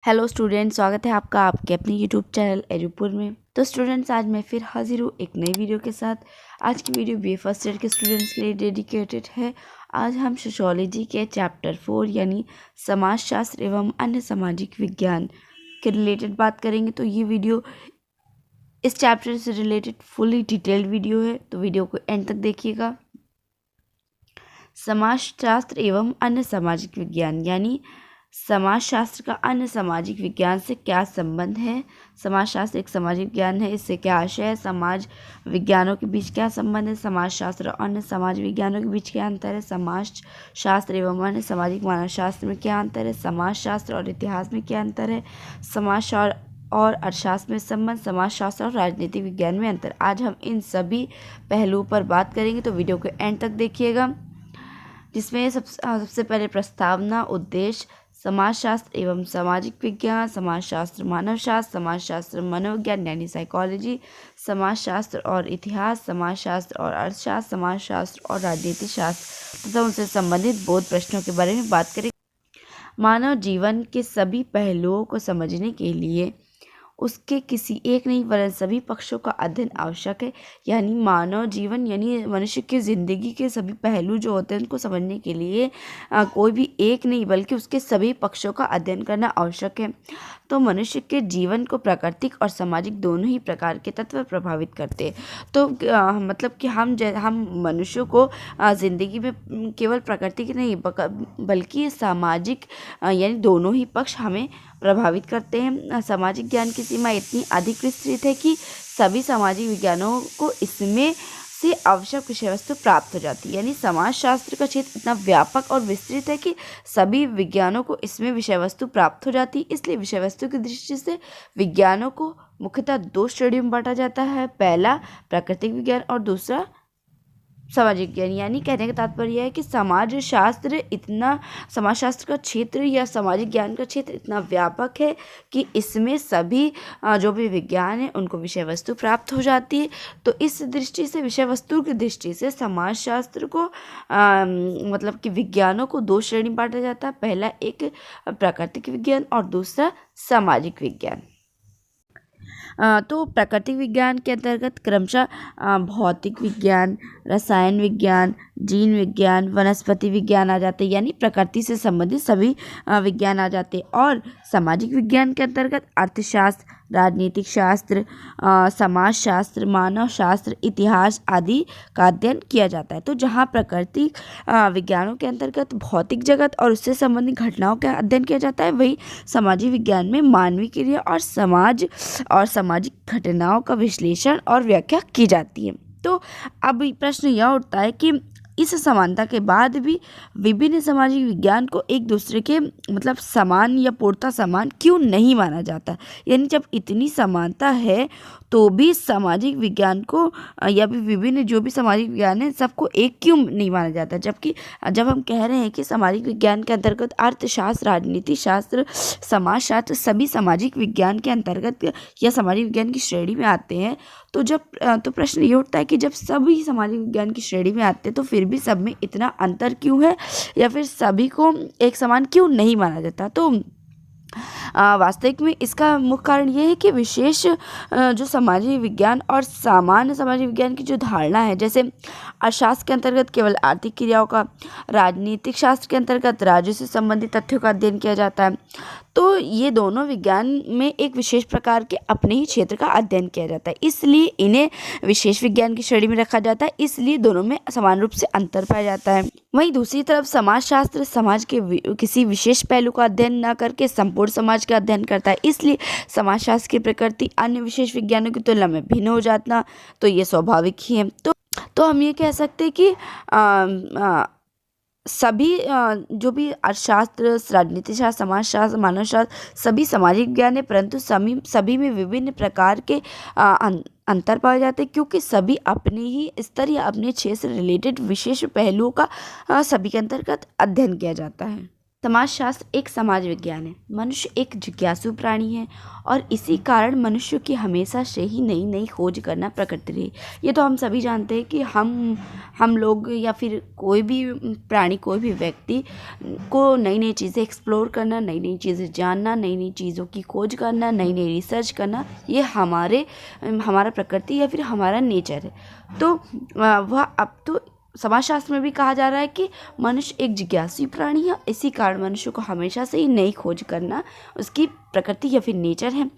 Hello student, स्वागत है आपका आपके अपने यूट्यूब चैनल एजुपुर में। तो स्टूडेंट्स, आज मैं फिर हाजिर हूँ एक नई वीडियो के साथ। आज की वीडियो बीए फर्स्ट ईयर के स्टूडेंट्स के लिए डेडिकेटेड है। आज हम सोशियोलॉजी के चैप्टर 4 यानी समाजशास्त्र एवं अन्य सामाजिक विज्ञान के रिलेटेड बात करेंगे। तो ये वीडियो इस चैप्टर से रिलेटेड फुली डिटेल्ड वीडियो है, तो वीडियो को एंड तक देखिएगा। समाजशास्त्र एवं अन्य सामाजिक विज्ञान यानी समाजशास्त्र का अन्य सामाजिक विज्ञान से क्या संबंध है। समाजशास्त्र एक सामाजिक विज्ञान है, इससे क्या आशय है। समाज विज्ञानों के बीच क्या संबंध है। समाजशास्त्र और अन्य समाज विज्ञानों के बीच क्या अंतर है। समाजशास्त्र एवं अन्य सामाजिक मानवशास्त्र में क्या अंतर है। समाजशास्त्र और इतिहास में क्या अंतर है। समाजशास्त्र और अर्थशास्त्र में संबंध। समाजशास्त्र और राजनीतिक विज्ञान में अंतर। आज हम इन सभी पहलुओं पर बात करेंगे, तो वीडियो को एंड तक देखिएगा। जिसमें सबसे पहले प्रस्तावना, उद्देश्य, समाजशास्त्र एवं सामाजिक विज्ञान, समाजशास्त्र मानवशास्त्र, समाजशास्त्र मनोविज्ञान यानी साइकोलॉजी, समाजशास्त्र और इतिहास, समाजशास्त्र और अर्थशास्त्र, समाजशास्त्र और राजनीति शास्त्र तथा उनसे संबंधित बोध प्रश्नों के बारे में बात करें। मानव जीवन के सभी पहलुओं को समझने के लिए उसके किसी एक नहीं वरन सभी पक्षों का अध्ययन आवश्यक है। यानी मानव जीवन यानी मनुष्य की ज़िंदगी के सभी पहलू जो होते हैं उनको समझने के लिए कोई भी एक नहीं बल्कि उसके सभी पक्षों का अध्ययन करना आवश्यक है। तो मनुष्य के जीवन को प्राकृतिक और सामाजिक दोनों ही प्रकार के तत्व प्रभावित करते हैं। तो मतलब कि हम मनुष्यों को ज़िंदगी में केवल प्राकृतिक नहीं बल्कि सामाजिक यानी दोनों ही पक्ष हमें प्रभावित करते हैं। सामाजिक ज्ञान की सीमा इतनी अधिक विस्तृत है कि सभी सामाजिक विज्ञानों को इसमें से आवश्यक विषय वस्तु प्राप्त हो जाती है। यानी समाजशास्त्र का क्षेत्र इतना व्यापक और विस्तृत है कि सभी विज्ञानों को इसमें विषय वस्तु प्राप्त हो जाती है। इसलिए विषय वस्तु की दृष्टि से विज्ञानों को मुख्यतः दो श्रेणियों में बांटा जाता है। पहला प्राकृतिक विज्ञान और दूसरा सामाजिक ज्ञान। यानी कहने का तात्पर्य है कि समाजशास्त्र का क्षेत्र या सामाजिक ज्ञान का क्षेत्र इतना व्यापक है कि इसमें सभी जो भी विज्ञान है उनको विषय वस्तु प्राप्त हो जाती है। तो इस दृष्टि से विषय वस्तु की दृष्टि से समाजशास्त्र को मतलब कि विज्ञानों को दो श्रेणी बांटा जाता है। पहला एक प्राकृतिक विज्ञान और दूसरा सामाजिक विज्ञान। तो प्राकृतिक विज्ञान के अंतर्गत क्रमशः भौतिक विज्ञान, रसायन विज्ञान, जीन विज्ञान, वनस्पति विज्ञान आ जाते हैं। यानी प्रकृति से संबंधित सभी विज्ञान आ जाते हैं। और सामाजिक विज्ञान के अंतर्गत अर्थशास्त्र, राजनीतिक शास्त्र, समाजशास्त्र, मानव शास्त्र, इतिहास आदि का अध्ययन किया जाता है। तो जहाँ प्राकृतिक विज्ञानों के अंतर्गत भौतिक जगत और उससे संबंधित घटनाओं का अध्ययन किया जाता है, वही सामाजिक विज्ञान में मानवीय क्रिया और समाज और सामाजिक घटनाओं का विश्लेषण और व्याख्या की जाती है। तो अब प्रश्न यह उठता है कि इस समानता के बाद भी विभिन्न सामाजिक विज्ञान को एक दूसरे के मतलब समान या पूर्णतः समान क्यों नहीं माना जाता। यानी जब इतनी समानता है तो भी सामाजिक विज्ञान को या भी विभिन्न जो भी सामाजिक विज्ञान है सबको एक क्यों नहीं माना जाता। जबकि जब हम कह रहे हैं कि सामाजिक विज्ञान के अंतर्गत अर्थशास्त्र, राजनीति शास्त्र, समाजशास्त्र सभी सामाजिक विज्ञान के अंतर्गत या सामाजिक विज्ञान की श्रेणी में आते हैं, तो प्रश्न ये उठता है कि जब सभी सामाजिक विज्ञान की श्रेणी में आते हैं तो फिर भी सब में इतना अंतर क्यों है या फिर सभी को एक समान क्यों नहीं माना जाता। तो वास्तविक में इसका मुख्य कारण ये है कि विशेष जो सामाजिक विज्ञान और सामान्य सामाजिक विज्ञान की जो धारणा है, जैसे अर्थशास्त्र के अंतर्गत केवल आर्थिक क्रियाओं का, राजनीतिक शास्त्र के अंतर्गत राज्यों से संबंधित तथ्यों का अध्ययन किया जाता है। तो ये दोनों विज्ञान में एक विशेष प्रकार के अपने ही क्षेत्र का अध्ययन किया जाता है, इसलिए इन्हें विशेष विज्ञान की श्रेणी में रखा जाता है। इसलिए दोनों में समान रूप से अंतर पाया जाता है। वहीं दूसरी तरफ समाजशास्त्र समाज के किसी विशेष पहलू का अध्ययन न करके संपूर्ण समाज का अध्ययन करता है। इसलिए समाजशास्त्र की प्रकृति अन्य विशेष विज्ञानों की तुलना में भिन्न हो जाता, तो ये स्वाभाविक ही है। तो हम ये कह सकते हैं कि सभी जो भी अर्थशास्त्र, राजनीति शास्त्र, समाजशास्त्र, मानवशास्त्र सभी सामाजिक विज्ञान है, परंतु सभी में विभिन्न प्रकार के अंतर पाए जाते हैं, क्योंकि सभी अपने ही स्तर या अपने क्षेत्र से रिलेटेड विशेष पहलुओं का सभी के अंतर्गत अध्ययन किया जाता है। समाजशास्त्र एक समाज विज्ञान है। मनुष्य एक जिज्ञासु प्राणी है और इसी कारण मनुष्य की हमेशा से ही नई नई खोज करना प्रकृति रही। ये तो हम सभी जानते हैं कि हम लोग या फिर कोई भी प्राणी, कोई भी व्यक्ति को नई नई चीज़ें एक्सप्लोर करना, नई नई चीज़ें जानना, नई नई चीज़ों की खोज करना, नई नई रिसर्च करना, ये हमारा प्रकृति या फिर हमारा नेचर है। तो वह अब तो समाजशास्त्र में भी कहा जा रहा है कि मनुष्य एक जिज्ञासु प्राणी है। इसी कारण मनुष्य को हमेशा से ही नई खोज करना उसकी प्रकृति या फिर नेचर है।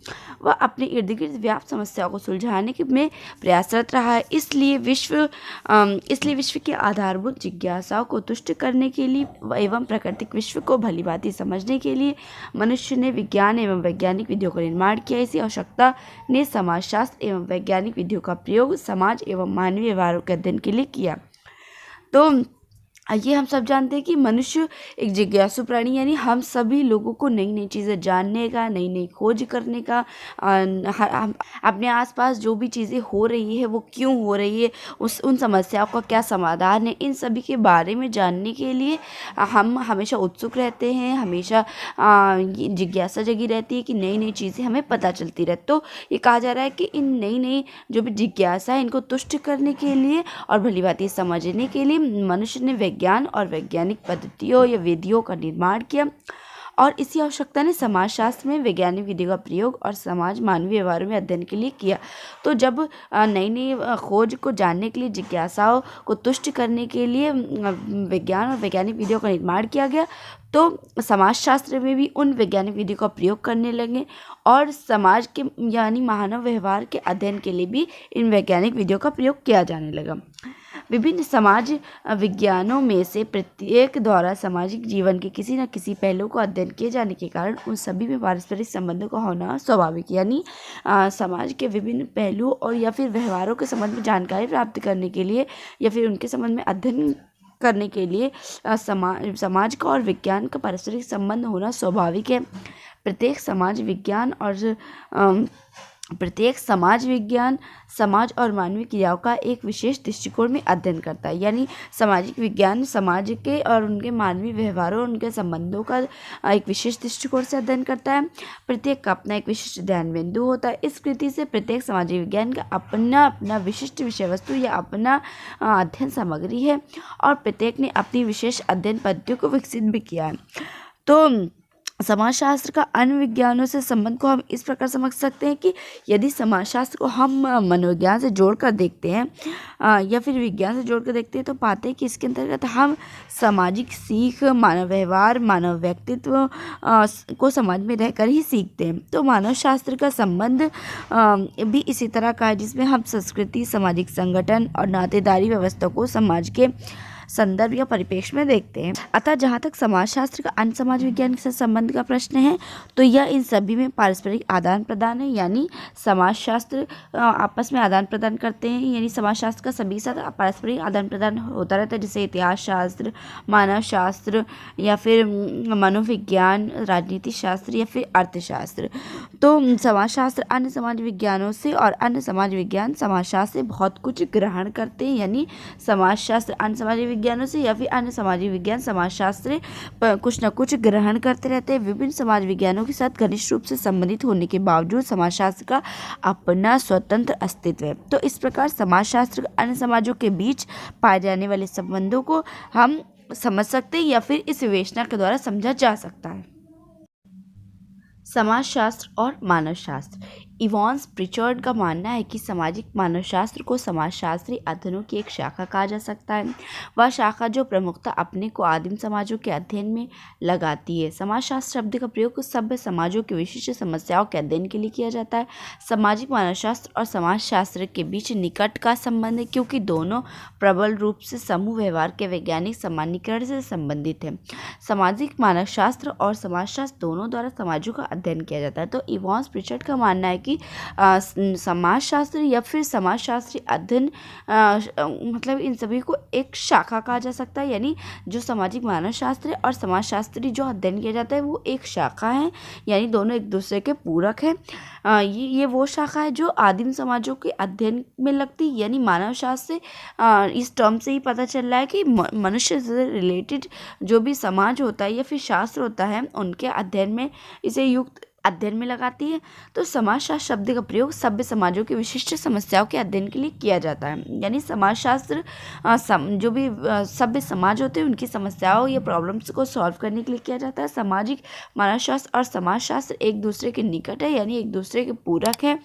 वह अपने इर्द गिर्द व्याप्त समस्याओं को सुलझाने में प्रयासरत रहा है। इसलिए विश्व की आधारभूत जिज्ञासाओं को तुष्ट करने के लिए एवं प्राकृतिक विश्व को भलीभांति समझने के लिए मनुष्य ने विज्ञान एवं वैज्ञानिक विधियों का निर्माण किया। इसी आवश्यकता ने समाजशास्त्र एवं वैज्ञानिक विधियों का प्रयोग समाज एवं मानवीय व्यवहारों के अध्ययन के लिए किया। तो ये हम सब जानते हैं कि मनुष्य एक जिज्ञासु प्राणी, यानी हम सभी लोगों को नई नई चीज़ें जानने का, नई नई खोज करने का, अपने आसपास जो भी चीज़ें हो रही है वो क्यों हो रही है, उन समस्याओं का क्या समाधान है, इन सभी के बारे में जानने के लिए हम हमेशा उत्सुक रहते हैं। हमेशा जिज्ञासा जगी रहती है कि नई नई चीज़ें हमें पता चलती रहे। तो ये कहा जा रहा है कि इन नई नई जो भी जिज्ञासा है इनको तुष्ट करने के लिए और भलीभांति समझने के लिए मनुष्य ने विज्ञान और वैज्ञानिक पद्धतियों या विधियों का निर्माण किया। और इसी आवश्यकता ने समाजशास्त्र में वैज्ञानिक विधियों का प्रयोग और समाज मानवीय व्यवहार में अध्ययन के लिए किया। तो जब नई नई खोज को जानने के लिए, जिज्ञासाओं को तुष्ट करने के लिए विज्ञान और वैज्ञानिक विधियों का निर्माण किया गया, तो समाजशास्त्र में भी उन वैज्ञानिक विधियों का प्रयोग करने लगे और समाज के यानी मानव व्यवहार के अध्ययन के लिए भी इन वैज्ञानिक विधियों का प्रयोग किया जाने लगा। विभिन्न समाज विज्ञानों में से प्रत्येक द्वारा सामाजिक जीवन के किसी न किसी पहलू को अध्ययन किए जाने के कारण उन सभी में पारस्परिक संबंधों का होना स्वाभाविक, यानी समाज के विभिन्न पहलू और या फिर व्यवहारों के संबंध में जानकारी प्राप्त करने के लिए या फिर उनके संबंध में अध्ययन करने के लिए समाज का और विज्ञान का पारस्परिक संबंध होना स्वाभाविक है। प्रत्येक समाज विज्ञान समाज और मानवीय क्रियाओं का एक विशेष दृष्टिकोण में अध्ययन करता है। यानी सामाजिक विज्ञान समाज के और उनके मानवीय व्यवहारों और उनके संबंधों का एक विशेष दृष्टिकोण से अध्ययन करता है। प्रत्येक का अपना एक विशिष्ट ध्यान बिंदु होता है। इस कृति से प्रत्येक सामाजिक विज्ञान का अपना अपना विशिष्ट विषय वस्तु या अपना अध्ययन सामग्री है और प्रत्येक ने अपनी विशेष अध्ययन पद्धतियों को विकसित भी किया है। तो समाजशास्त्र का अन्य विज्ञानों से संबंध को हम इस प्रकार समझ सकते हैं कि यदि समाजशास्त्र को हम मनोविज्ञान से जोड़कर देखते हैं या फिर विज्ञान से जोड़कर देखते हैं तो पाते हैं कि इसके अंतर्गत हम सामाजिक सीख, मानव व्यवहार, मानव व्यक्तित्व को समाज में रहकर ही सीखते हैं। तो मानव शास्त्र का संबंध भी इसी तरह का है, जिसमें हम संस्कृति, सामाजिक संगठन और नातेदारी व्यवस्था को समाज के संदर्भ या परिप्रेक्ष्य में देखते हैं। अतः जहाँ तक समाजशास्त्र का अन्य समाज विज्ञान के साथ संबंध का प्रश्न है तो यह इन सभी में पारस्परिक आदान प्रदान है, यानी समाजशास्त्र आपस में आदान प्रदान करते हैं, यानी समाजशास्त्र का सभी साथ पारस्परिक आदान प्रदान होता रहता है, जैसे इतिहास शास्त्र, मानव शास्त्र या फिर मनोविज्ञान, राजनीति शास्त्र या फिर अर्थशास्त्र। तो समाजशास्त्र अन्य समाज विज्ञानों से और अन्य समाज विज्ञान समाजशास्त्र से बहुत कुछ ग्रहण करते हैं, यानी समाजशास्त्र अन्य समाज विज्ञानों से या फिर अन्य सामाजिक विज्ञान समाजशास्त्र कुछ न कुछ ग्रहण करते रहते हैं। विभिन्न समाज विज्ञानों के साथ घनिष्ठ रूप से संबंधित होने के बावजूद समाजशास्त्र का अपना स्वतंत्र अस्तित्व है। तो इस प्रकार समाजशास्त्र अन्य समाजों के बीच पाए जाने वाले संबंधों को हम समझ सकते हैं या फिर इस विवेचना के द्वारा समझा जा सकता है। समाजशास्त्र और मानवशास्त्र। इवांस प्रिचर्ड का मानना है कि सामाजिक मानवशास्त्र को समाजशास्त्री अध्ययनों की एक शाखा कहा जा सकता है। वह शाखा जो प्रमुखता अपने को आदिम समाजों के अध्ययन में लगाती है। समाजशास्त्र शब्द का प्रयोग सभ्य समाजों की विशिष्ट समस्याओं के अध्ययन के लिए किया जाता है। सामाजिक मानवशास्त्र और समाजशास्त्र के बीच निकट का संबंध है, क्योंकि दोनों प्रबल रूप से समूह व्यवहार के वैज्ञानिक सामान्यीकरण से संबंधित है। सामाजिक मानवशास्त्र और समाजशास्त्र दोनों द्वारा समाजों का अध्ययन किया जाता है। तो इवांस प्रिचर्ड का मानना है कि कि समाजशास्त्र या फिर समाजशास्त्री अध्ययन मतलब इन सभी को एक शाखा कहा जा सकता है। यानी जो सामाजिक मानव शास्त्र है और समाजशास्त्री जो अध्ययन किया जाता है वो एक शाखा है, यानी दोनों एक दूसरे के पूरक हैं। ये वो शाखा है जो आदिम समाजों के अध्ययन में लगती है। यानी मानव शास्त्र से इस टर्म से ही पता चल रहा है कि मनुष्य से रिलेटेड जो भी समाज होता है या फिर शास्त्र होता है उनके अध्ययन में इसे युक्त अध्ययन में लगाती है। तो समाजशास्त्र शब्द का प्रयोग सभ्य समाजों की विशिष्ट समस्याओं के अध्ययन के लिए किया जाता है। यानी समाजशास्त्र जो भी सभ्य समाज होते हैं उनकी समस्याओं या प्रॉब्लम्स को सॉल्व करने के लिए किया जाता है। सामाजिक मानवशास्त्र और समाजशास्त्र एक दूसरे के निकट है, यानी एक दूसरे के पूरक है।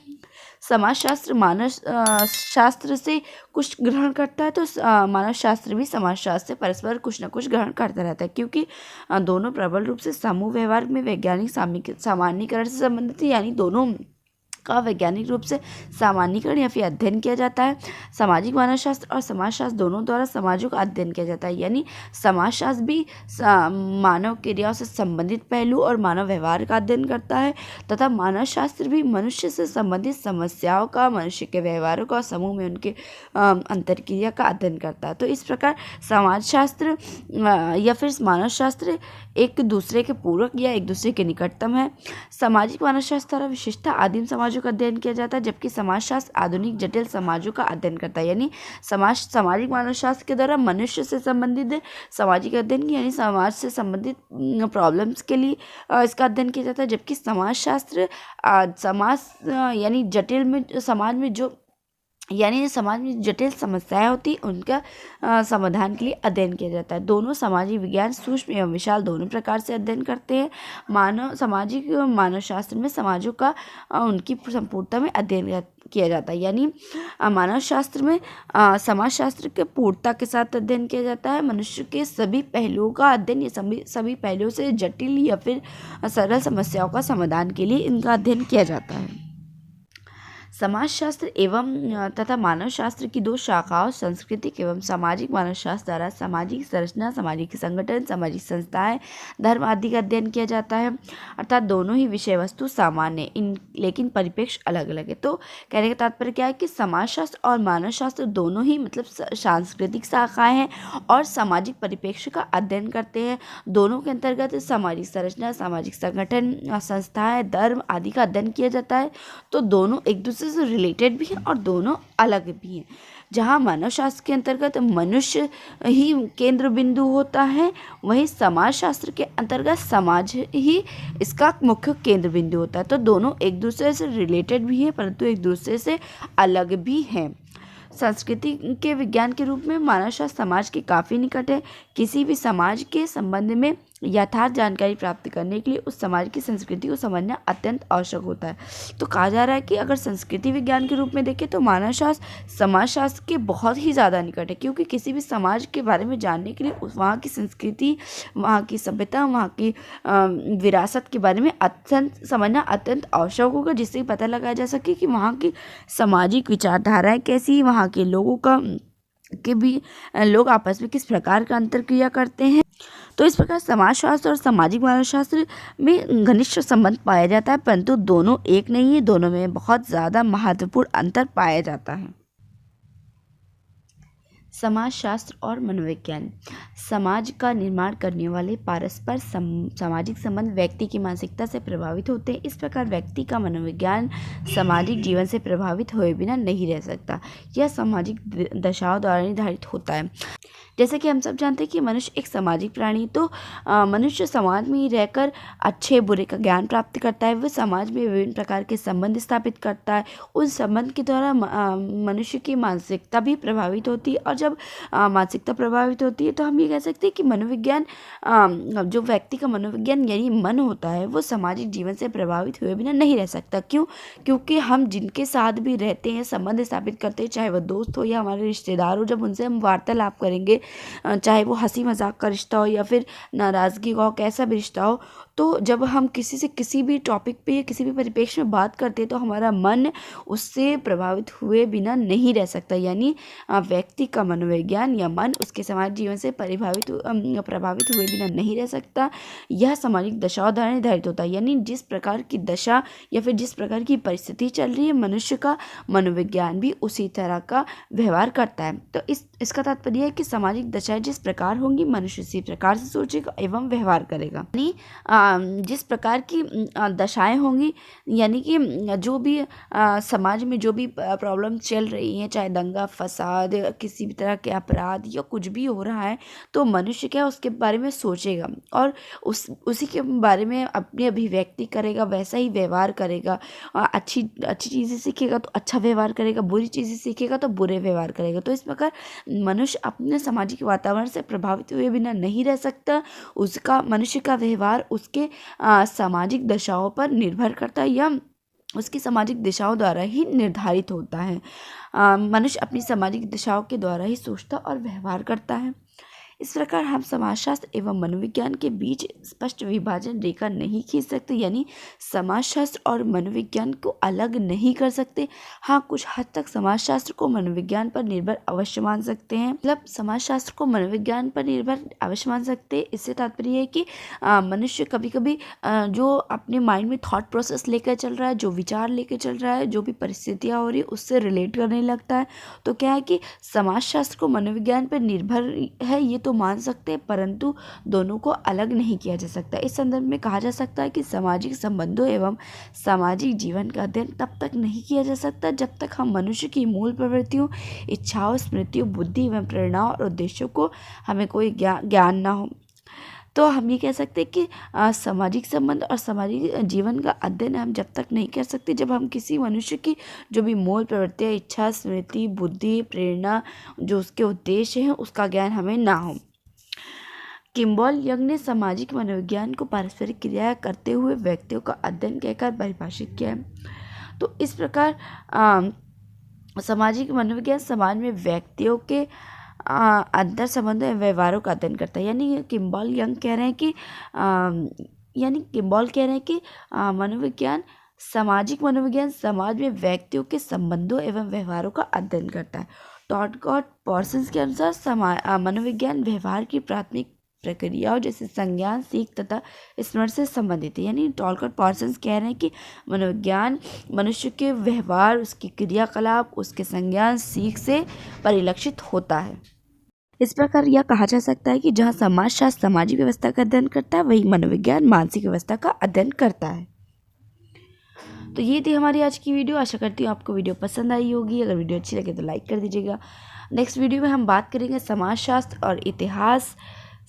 समाजशास्त्र मानव शास्त्र से कुछ ग्रहण करता है, तो मानव शास्त्र भी समाजशास्त्र से परस्पर कुछ न कुछ ग्रहण करता रहता है, क्योंकि दोनों प्रबल रूप से समूह व्यवहार में वैज्ञानिक सामान्यीकरण से संबंधित है। यानी दोनों का वैज्ञानिक रूप से सामान्यीकरण या फिर अध्ययन किया जाता है। सामाजिक मानवशास्त्र और समाजशास्त्र दोनों द्वारा समाजों का अध्ययन किया जाता है। यानी समाजशास्त्र भी मानव क्रियाओं से संबंधित पहलू और मानव व्यवहार का अध्ययन करता है, तथा मानवशास्त्र भी मनुष्य से संबंधित समस्याओं का, मनुष्य के व्यवहारों का, समूह में उनके अंतरक्रिया का अध्ययन करता है। तो इस प्रकार समाजशास्त्र या फिर मानवशास्त्र एक दूसरे के पूरक या एक दूसरे के निकटतम है। सामाजिक मानवशास्त्र द्वारा विशेषता आदिम समाजों का अध्ययन किया जाता है, जबकि समाजशास्त्र आधुनिक जटिल समाजों का अध्ययन करता है। यानी सामाजिक मानवशास्त्र के द्वारा मनुष्य से संबंधित सामाजिक अध्ययन, यानी समाज से संबंधित प्रॉब्लम्स के लिए इसका अध्ययन किया जाता है, जबकि समाजशास्त्र यानी जटिल में समाज में जटिल समस्याएं होती उनका समाधान के लिए अध्ययन किया जाता है। दोनों सामाजिक विज्ञान सूक्ष्म एवं विशाल दोनों प्रकार से अध्ययन करते हैं। सामाजिक मानवशास्त्र में समाजों का उनकी संपूर्णता में अध्ययन किया जाता है। यानी मानव शास्त्र में समाजशास्त्र के पूर्णता के साथ अध्ययन किया जाता है। मनुष्य के सभी पहलुओं का अध्ययन, ये सभी पहलुओं से जटिल या फिर सरल समस्याओं का समाधान के लिए इनका अध्ययन किया जाता है। समाजशास्त्र एवं तथा मानवशास्त्र की दो शाखाओं सांस्कृतिक एवं सामाजिक मानवशास्त्र द्वारा सामाजिक संरचना, सामाजिक संगठन, सामाजिक संस्थाएं, धर्म आदि का अध्ययन किया जाता है। अर्थात दोनों ही विषय वस्तु सामान्य, लेकिन परिप्रेक्ष्य अलग अलग है। तो कहने का तात्पर्य क्या है कि समाजशास्त्र और मानवशास्त्र दोनों ही मतलब सांस्कृतिक शाखाएं हैं और सामाजिक परिप्रेक्ष्य का अध्ययन करते हैं। दोनों के अंतर्गत सामाजिक संरचना, सामाजिक संगठन, संस्थाएं, धर्म आदि का अध्ययन किया जाता है। तो दोनों एक दूसरे से रिलेटेड भी हैं और दोनों अलग भी हैं। जहाँ मानव शास्त्र के अंतर्गत मनुष्य ही केंद्र बिंदु होता है, वहीं समाज शास्त्र के अंतर्गत समाज ही इसका मुख्य केंद्र बिंदु होता है। तो दोनों एक दूसरे से रिलेटेड भी हैं, परंतु एक दूसरे से अलग भी हैं। संस्कृति के विज्ञान के रूप में मानवशास्त्र समाज के काफ़ी निकट है। किसी भी समाज के संबंध में यथार्थ जानकारी प्राप्त करने के लिए उस समाज की संस्कृति को समझना अत्यंत आवश्यक होता है। तो कहा जा रहा है कि अगर संस्कृति विज्ञान के रूप में देखें तो मानवशास्त्र समाजशास्त्र के बहुत ही ज़्यादा निकट है, क्योंकि किसी भी समाज के बारे में जानने के लिए वहाँ की संस्कृति, वहाँ की सभ्यता, वहाँ की विरासत के बारे में समझना अत्यंत आवश्यक होगा, जिससे पता लगाया जा सके कि वहाँ की सामाजिक विचारधाराएँ कैसी, वहाँ के लोगों के भी लोग आपस में किस प्रकार का अंतरक्रिया करते हैं। तो इस प्रकार समाजशास्त्र और सामाजिक मानवशास्त्र में घनिष्ठ संबंध पाया जाता है, परंतु दोनों एक नहीं है, दोनों में बहुत ज़्यादा महत्वपूर्ण अंतर पाया जाता है। समाजशास्त्र और मनोविज्ञान। समाज का निर्माण करने वाले पारस्पर सामाजिक संबंध व्यक्ति की मानसिकता से प्रभावित होते हैं। इस प्रकार व्यक्ति का मनोविज्ञान सामाजिक जीवन से प्रभावित हुए बिना नहीं रह सकता। यह सामाजिक दशाओं द्वारा निर्धारित होता है। जैसे कि हम सब जानते हैं कि मनुष्य एक सामाजिक प्राणी, तो मनुष्य समाज में ही रहकर अच्छे बुरे का ज्ञान प्राप्त करता है। वह समाज में विभिन्न प्रकार के संबंध स्थापित करता है। उन संबंध के द्वारा मनुष्य की मानसिकता भी प्रभावित होती है, और जब मानसिकता प्रभावित होती है तो हम ये कह सकते हैं कि मनोविज्ञान, जो व्यक्ति का मनोविज्ञान यानी मन होता है, वो सामाजिक जीवन से प्रभावित हुए बिना नहीं रह सकता। क्यों? क्योंकि हम जिनके साथ भी रहते हैं, संबंध स्थापित करते हैं, चाहे वह दोस्त हो या हमारे रिश्तेदार हो, जब उनसे हम वार्तालाप करेंगे, चाहे वो हंसी मजाक का रिश्ता हो या फिर नाराज़गी का हो, कैसा भी रिश्ता हो, तो जब हम किसी से किसी भी टॉपिक पे या किसी भी परिप्रेक्ष्य में बात करते हैं तो हमारा मन उससे प्रभावित हुए बिना नहीं रह सकता। यानी व्यक्ति का मनोविज्ञान या मन उसके समाज जीवन से प्रभावित हुए बिना नहीं रह सकता। यह सामाजिक दशाओं द्वारा निर्धारित होता है। यानी जिस प्रकार की दशा या फिर जिस प्रकार की परिस्थिति चल रही है, मनुष्य का मनोविज्ञान भी उसी तरह का व्यवहार करता है। तो इसका तात्पर्य है कि सामाजिक दशाएं जिस प्रकार होंगी, मनुष्य उसी प्रकार से सोचेगा एवं व्यवहार करेगा। यानी जिस प्रकार की दशाएं होंगी, यानी कि जो भी समाज में जो भी प्रॉब्लम चल रही है, चाहे दंगा फसाद, किसी भी तरह के अपराध या कुछ भी हो रहा है, तो मनुष्य क्या उसके बारे में सोचेगा और उसी के बारे में अपनी अभिव्यक्ति करेगा, वैसा ही व्यवहार करेगा। अच्छी चीज़ें सीखेगा तो अच्छा व्यवहार करेगा, बुरी चीज़ें सीखेगा तो बुरे व्यवहार करेगा। तो इस प्रकार मनुष्य अपने सामाजिक वातावरण से प्रभावित हुए बिना नहीं रह सकता। उसका मनुष्य का व्यवहार उसके सामाजिक दशाओं पर निर्भर करता है या उसकी सामाजिक दिशाओं द्वारा ही निर्धारित होता है। मनुष्य अपनी सामाजिक दिशाओं के द्वारा ही सोचता और व्यवहार करता है। इस प्रकार हम समाजशास्त्र एवं मनोविज्ञान के बीच स्पष्ट विभाजन रेखा नहीं खींच सकते। यानी समाजशास्त्र और मनोविज्ञान को अलग नहीं कर सकते। हाँ, कुछ हद तक समाजशास्त्र को मनोविज्ञान पर निर्भर अवश्य मान सकते हैं। मतलब समाजशास्त्र को मनोविज्ञान पर निर्भर अवश्य मान सकते हैं। इससे तात्पर्य है कि मनुष्य कभी कभी जो अपने माइंड में थॉट प्रोसेस लेकर चल रहा है, जो विचार लेकर चल रहा है, जो भी परिस्थितियाँ हो रही है उससे रिलेट करने लगता है। तो क्या है कि समाजशास्त्र को मनोविज्ञान पर निर्भर है ये तो मान सकते हैं, परंतु दोनों को अलग नहीं किया जा सकता। इस संदर्भ में कहा जा सकता है कि सामाजिक संबंधों एवं सामाजिक जीवन का अध्ययन तब तक नहीं किया जा सकता जब तक हम मनुष्य की मूल प्रवृत्तियों, इच्छाओं, स्मृतियों, बुद्धि एवं प्रेरणाओं और उद्देश्यों को हमें कोई ज्ञान ना हो। तो हम ये कह सकते हैं कि सामाजिक संबंध और सामाजिक जीवन का अध्ययन हम जब तक नहीं कर सकते जब हम किसी मनुष्य की जो भी मूल प्रवृत्तियाँ, इच्छा, स्मृति, बुद्धि, प्रेरणा, जो उसके उद्देश्य हैं, उसका ज्ञान हमें ना हो। किम्बॉल यंग ने सामाजिक मनोविज्ञान को पारस्परिक क्रिया करते हुए व्यक्तियों का अध्ययन कहकर परिभाषित किया है। तो इस प्रकार सामाजिक मनोविज्ञान समाज में व्यक्तियों के अंतर संबंध एवं व्यवहारों का अध्ययन करता है। यानी किम्बॉल यंग कह रहे हैं कि मनोविज्ञान, सामाजिक मनोविज्ञान समाज में व्यक्तियों के संबंधों एवं व्यवहारों का अध्ययन करता है। टॉडकॉट पॉर्सन्स के अनुसार मनोविज्ञान व्यवहार की प्राथमिक प्रक्रियाओं जैसे संज्ञान, सीख तथा स्मरण से संबंधित है। यानी टॉलकॉट पॉर्सन्स कह रहे हैं कि मनोविज्ञान मनुष्य के व्यवहार, उसकी क्रियाकलाप, उसके संज्ञान, सीख से परिलक्षित होता है। इस प्रकार यह कहा जा सकता है कि जहाँ समाजशास्त्र सामाजिक व्यवस्था का अध्ययन करता है, वही मनोविज्ञान मानसिक व्यवस्था का अध्ययन करता है। तो ये थी हमारी आज की वीडियो। आशा करती हूँ आपको वीडियो पसंद आई होगी। अगर वीडियो अच्छी लगे तो लाइक कर दीजिएगा। नेक्स्ट वीडियो में हम बात करेंगे समाजशास्त्र और इतिहास,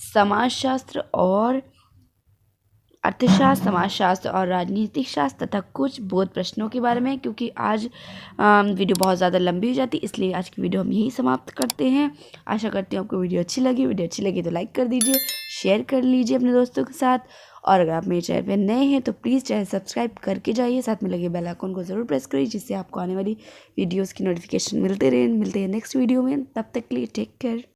समाजशास्त्र और अर्थशास्त्र, समाजशास्त्र और राजनीतिक शास्त्र तथा कुछ बोध प्रश्नों के बारे में। क्योंकि आज वीडियो बहुत ज़्यादा लंबी हो जाती, इसलिए आज की वीडियो हम यही समाप्त करते हैं। आशा करती हूँ आपको वीडियो अच्छी लगी तो लाइक कर दीजिए, शेयर कर लीजिए अपने दोस्तों के साथ। और अगर आप मेरे चैनल पर नए हैं तो प्लीज़ चैनल सब्सक्राइब करके जाइए, साथ में लगे बेल आइकन को ज़रूर प्रेस करिए, जिससे आपको आने वाली वीडियोज़ की नोटिफिकेशन मिलते हैं नेक्स्ट वीडियो में। तब तक के लिए टेक केयर।